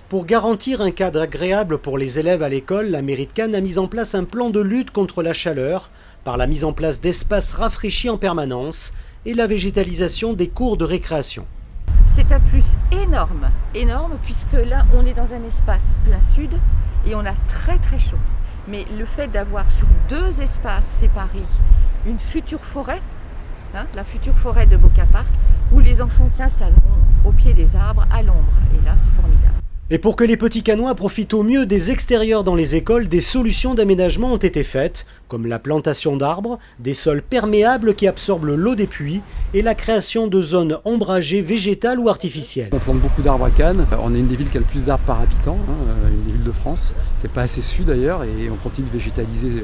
Pour garantir un cadre agréable pour les élèves à l'école, la mairie de Cannes a mis en place un plan de lutte contre la chaleur par la mise en place d'espaces rafraîchis en permanence et la végétalisation des cours de récréation. C'est un plus énorme, puisque là on est dans un espace plein sud et on a très très chaud. Mais le fait d'avoir sur deux espaces séparés une future forêt, la future forêt de Boca Park, où les enfants s'installeront au pied des arbres à l'ombre. Et là c'est formidable. Et pour que les petits Cannois profitent au mieux des extérieurs dans les écoles, des solutions d'aménagement ont été faites, comme la plantation d'arbres, des sols perméables qui absorbent l'eau des pluies et la création de zones ombragées végétales ou artificielles. On plante beaucoup d'arbres à Cannes. On est une des villes qui a le plus d'arbres par habitant, une des villes de France. C'est pas assez su d'ailleurs et on continue de végétaliser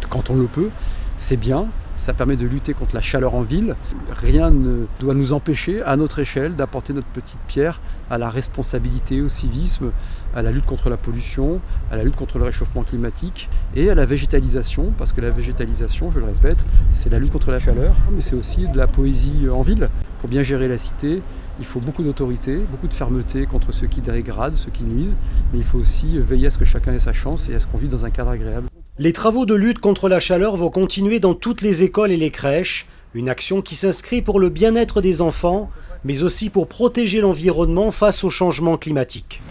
quand on le peut. C'est bien. Ça permet de lutter contre la chaleur en ville. Rien ne doit nous empêcher, à notre échelle, d'apporter notre petite pierre à la responsabilité, au civisme, à la lutte contre la pollution, à la lutte contre le réchauffement climatique et à la végétalisation, parce que la végétalisation, je le répète, c'est la lutte contre la chaleur, mais c'est aussi de la poésie en ville. Pour bien gérer la cité, il faut beaucoup d'autorité, beaucoup de fermeté contre ceux qui dégradent, ceux qui nuisent, mais il faut aussi veiller à ce que chacun ait sa chance et à ce qu'on vive dans un cadre agréable. Les travaux de lutte contre la chaleur vont continuer dans toutes les écoles et les crèches, une action qui s'inscrit pour le bien-être des enfants, mais aussi pour protéger l'environnement face au changement climatique.